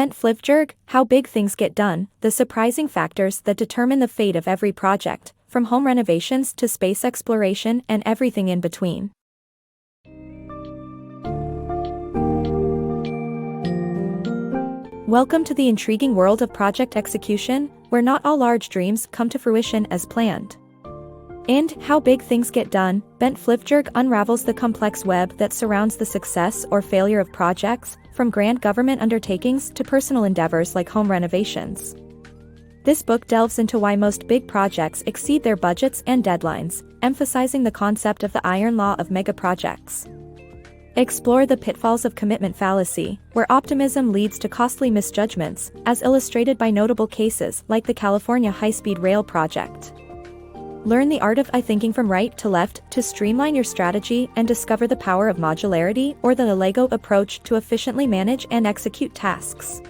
Bent Flyvbjerg, How Big Things Get Done, the surprising factors that determine the fate of every project, from home renovations to space exploration and everything in between. Welcome to the intriguing world of project execution, where not all large dreams come to fruition as planned. And How Big Things Get Done, Bent Flyvbjerg unravels the complex web that surrounds the success or failure of projects, from grand government undertakings to personal endeavors like home renovations. This book delves into why most big projects exceed their budgets and deadlines, emphasizing the concept of the iron law of mega-projects. Explore the pitfalls of commitment fallacy, where optimism leads to costly misjudgments, as illustrated by notable cases like the California high-speed rail project. Learn the art of thinking from right to left to streamline your strategy and discover the power of modularity or the Lego approach to efficiently manage and execute tasks.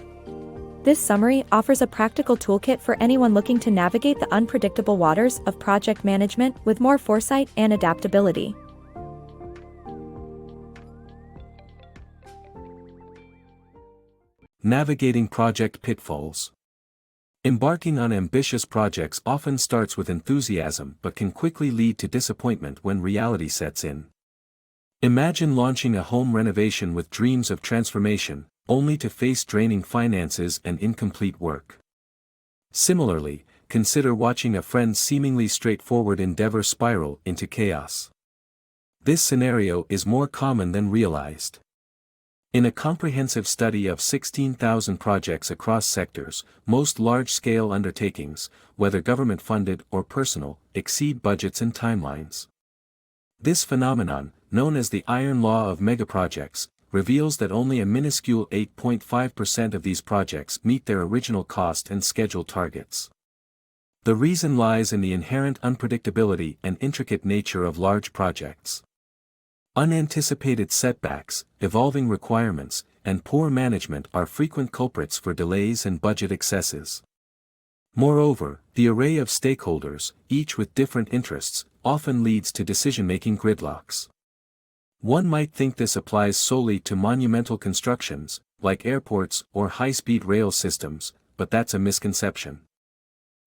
This summary offers a practical toolkit for anyone looking to navigate the unpredictable waters of project management with more foresight and adaptability. Navigating project pitfalls. Embarking on ambitious projects often starts with enthusiasm but can quickly lead to disappointment when reality sets in. Imagine launching a home renovation with dreams of transformation, only to face draining finances and incomplete work. Similarly, consider watching a friend's seemingly straightforward endeavor spiral into chaos. This scenario is more common than realized. In a comprehensive study of 16,000 projects across sectors, most large-scale undertakings, whether government-funded or personal, exceed budgets and timelines. This phenomenon, known as the iron law of megaprojects, reveals that only a minuscule 8.5% of these projects meet their original cost and schedule targets. The reason lies in the inherent unpredictability and intricate nature of large projects. Unanticipated setbacks, evolving requirements, and poor management are frequent culprits for delays and budget excesses. Moreover, the array of stakeholders, each with different interests, often leads to decision-making gridlocks. One might think this applies solely to monumental constructions, like airports or high-speed rail systems, but that's a misconception.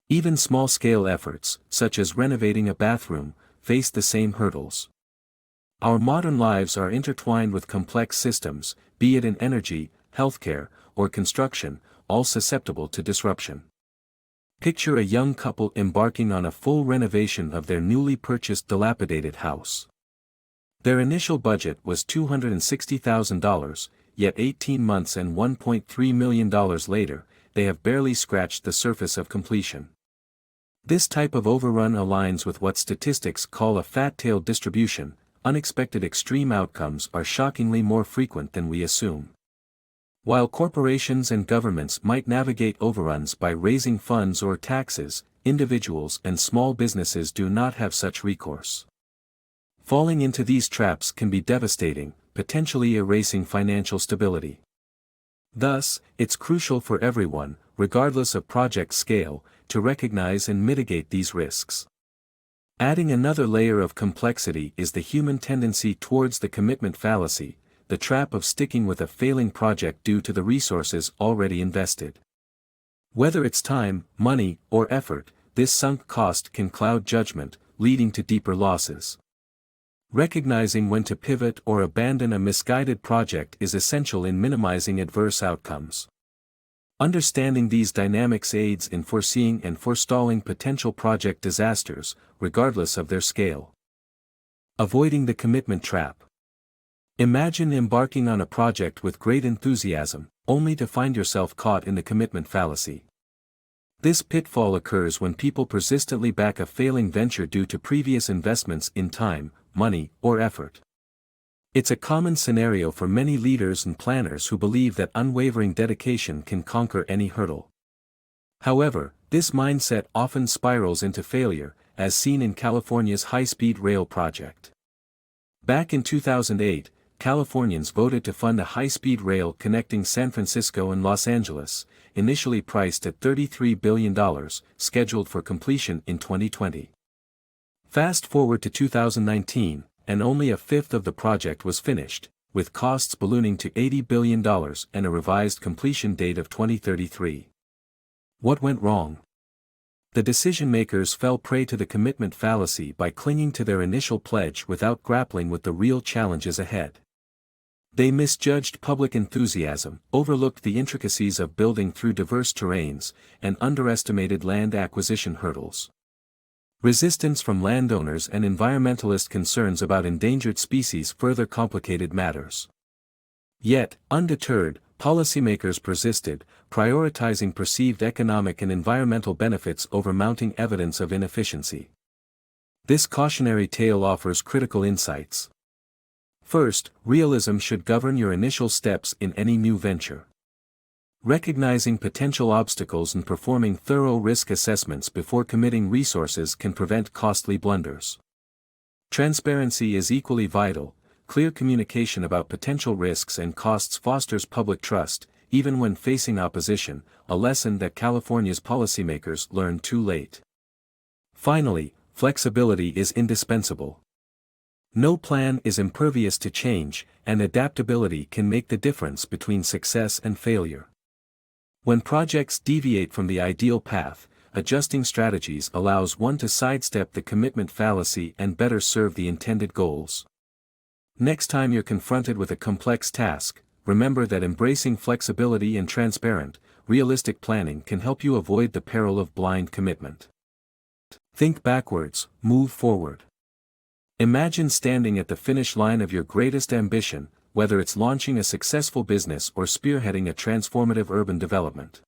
Even small-scale efforts, such as renovating a bathroom, face the same hurdles. Our modern lives are intertwined with complex systems, be it in energy, healthcare, or construction, all susceptible to disruption. Picture a young couple embarking on a full renovation of their newly purchased dilapidated house. Their initial budget was $260,000, yet 18 months and $1.3 million later, they have barely scratched the surface of completion. This type of overrun aligns with what statistics call a fat-tail distribution. Unexpected extreme outcomes are shockingly more frequent than we assume. While corporations and governments might navigate overruns by raising funds or taxes, individuals and small businesses do not have such recourse. Falling into these traps can be devastating, potentially erasing financial stability. Thus, it's crucial for everyone, regardless of project scale, to recognize and mitigate these risks. Adding another layer of complexity is the human tendency towards the commitment fallacy, the trap of sticking with a failing project due to the resources already invested. Whether it's time, money, or effort, this sunk cost can cloud judgment, leading to deeper losses. Recognizing when to pivot or abandon a misguided project is essential in minimizing adverse outcomes. Understanding these dynamics aids in foreseeing and forestalling potential project disasters, regardless of their scale. Avoiding the commitment trap. Imagine embarking on a project with great enthusiasm, only to find yourself caught in the commitment fallacy. This pitfall occurs when people persistently back a failing venture due to previous investments in time, money, or effort. It's a common scenario for many leaders and planners who believe that unwavering dedication can conquer any hurdle. However, this mindset often spirals into failure, as seen in California's high-speed rail project. Back in 2008, Californians voted to fund a high-speed rail connecting San Francisco and Los Angeles, initially priced at $33 billion, scheduled for completion in 2020. Fast forward to 2019, and only a fifth of the project was finished, with costs ballooning to $80 billion and a revised completion date of 2033. What went wrong? The decision-makers fell prey to the commitment fallacy by clinging to their initial pledge without grappling with the real challenges ahead. They misjudged public enthusiasm, overlooked the intricacies of building through diverse terrains, and underestimated land acquisition hurdles. Resistance from landowners and environmentalist concerns about endangered species further complicated matters. Yet, undeterred, policymakers persisted, prioritizing perceived economic and environmental benefits over mounting evidence of inefficiency. This cautionary tale offers critical insights. First, realism should govern your initial steps in any new venture. Recognizing potential obstacles and performing thorough risk assessments before committing resources can prevent costly blunders. Transparency is equally vital. Clear communication about potential risks and costs fosters public trust, even when facing opposition, a lesson that California's policymakers learned too late. Finally, flexibility is indispensable. No plan is impervious to change, and adaptability can make the difference between success and failure. When projects deviate from the ideal path, adjusting strategies allows one to sidestep the commitment fallacy and better serve the intended goals. Next time you're confronted with a complex task, remember that embracing flexibility and transparent, realistic planning can help you avoid the peril of blind commitment. Think backwards, move forward. Imagine standing at the finish line of your greatest ambition, whether it's launching a successful business or spearheading a transformative urban development.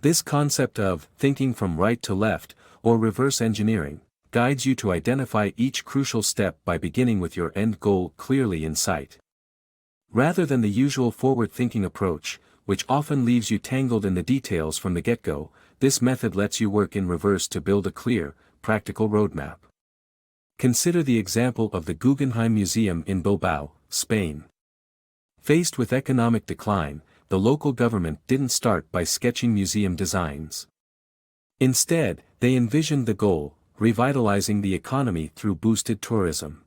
This concept of thinking from right to left, or reverse engineering, guides you to identify each crucial step by beginning with your end goal clearly in sight. Rather than the usual forward-thinking approach, which often leaves you tangled in the details from the get-go, this method lets you work in reverse to build a clear, practical roadmap. Consider the example of the Guggenheim Museum in Bilbao, Spain. Faced with economic decline, the local government didn't start by sketching museum designs. Instead, they envisioned the goal, revitalizing the economy through boosted tourism.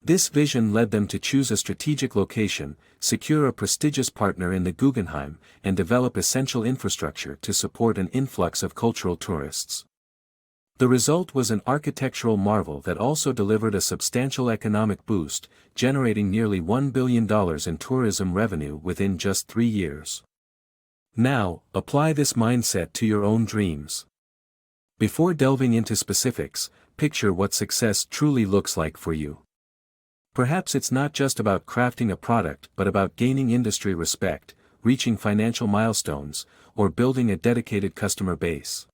This vision led them to choose a strategic location, secure a prestigious partner in the Guggenheim, and develop essential infrastructure to support an influx of cultural tourists. The result was an architectural marvel that also delivered a substantial economic boost, generating nearly $1 billion in tourism revenue within just 3 years. Now, apply this mindset to your own dreams. Before delving into specifics, picture what success truly looks like for you. Perhaps it's not just about crafting a product but about gaining industry respect, reaching financial milestones, or building a dedicated customer base.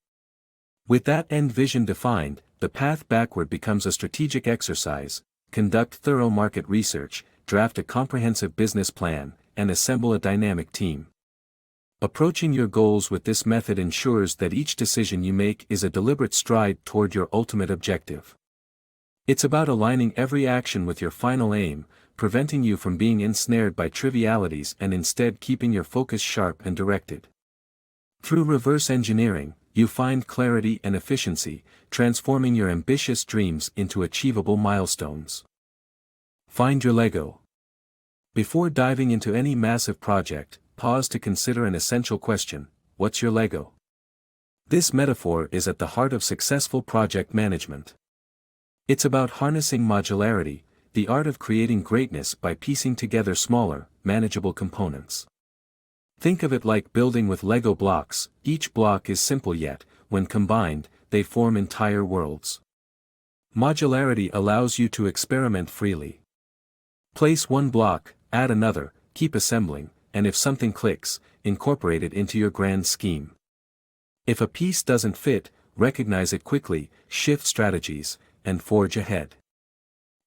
With that end vision defined, the path backward becomes a strategic exercise. Conduct thorough market research, draft a comprehensive business plan, and assemble a dynamic team. Approaching your goals with this method ensures that each decision you make is a deliberate stride toward your ultimate objective. It's about aligning every action with your final aim, preventing you from being ensnared by trivialities and instead keeping your focus sharp and directed. Through reverse engineering, you find clarity and efficiency, transforming your ambitious dreams into achievable milestones. Find your Lego. Before diving into any massive project, pause to consider an essential question: what's your Lego? This metaphor is at the heart of successful project management. It's about harnessing modularity, the art of creating greatness by piecing together smaller, manageable components. Think of it like building with Lego blocks. Each block is simple yet, when combined, they form entire worlds. Modularity allows you to experiment freely. Place one block, add another, keep assembling, and if something clicks, incorporate it into your grand scheme. If a piece doesn't fit, recognize it quickly, shift strategies, and forge ahead.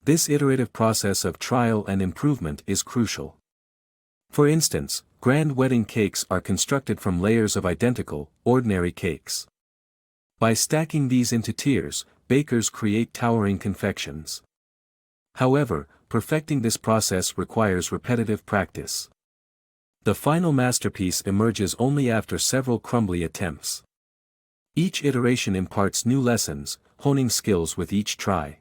This iterative process of trial and improvement is crucial. For instance, grand wedding cakes are constructed from layers of identical, ordinary cakes. By stacking these into tiers, bakers create towering confections. However, perfecting this process requires repetitive practice. The final masterpiece emerges only after several crumbly attempts. Each iteration imparts new lessons, honing skills with each try.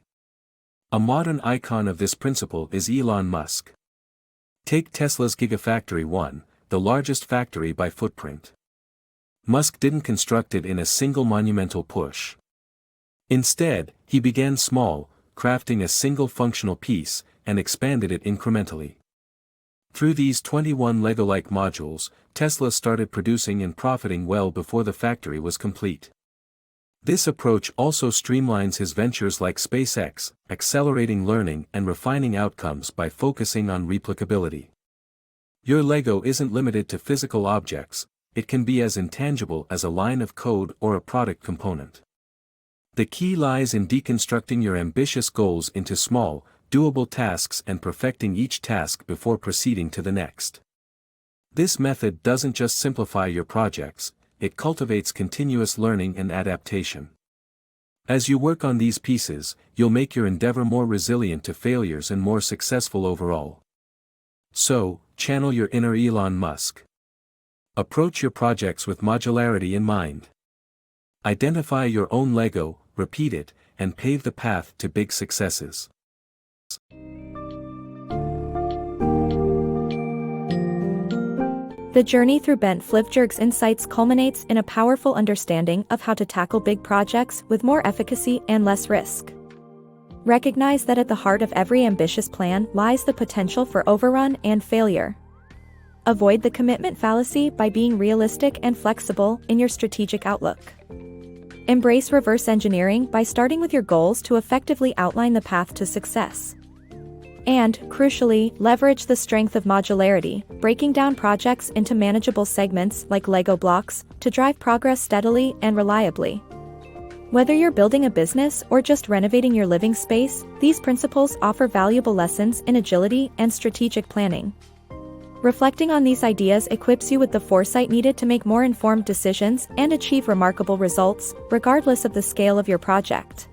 A modern icon of this principle is Elon Musk. Take Tesla's Gigafactory 1, the largest factory by footprint. Musk didn't construct it in a single monumental push. Instead, he began small, crafting a single functional piece, and expanded it incrementally. Through these 21 Lego-like modules, Tesla started producing and profiting well before the factory was complete. This approach also streamlines his ventures like SpaceX, accelerating learning and refining outcomes by focusing on replicability. Your Lego isn't limited to physical objects, it can be as intangible as a line of code or a product component. The key lies in deconstructing your ambitious goals into small, doable tasks and perfecting each task before proceeding to the next. This method doesn't just simplify your projects, it cultivates continuous learning and adaptation. As you work on these pieces, you'll make your endeavor more resilient to failures and more successful overall. So, channel your inner Elon Musk. Approach your projects with modularity in mind. Identify your own Lego, repeat it, and pave the path to big successes. The journey through Bent Flyvbjerg's insights culminates in a powerful understanding of how to tackle big projects with more efficacy and less risk. Recognize that at the heart of every ambitious plan lies the potential for overrun and failure. Avoid the commitment fallacy by being realistic and flexible in your strategic outlook. Embrace reverse engineering by starting with your goals to effectively outline the path to success. And, crucially, leverage the strength of modularity, breaking down projects into manageable segments like Lego blocks, to drive progress steadily and reliably. Whether you're building a business or just renovating your living space, these principles offer valuable lessons in agility and strategic planning. Reflecting on these ideas equips you with the foresight needed to make more informed decisions and achieve remarkable results, regardless of the scale of your project.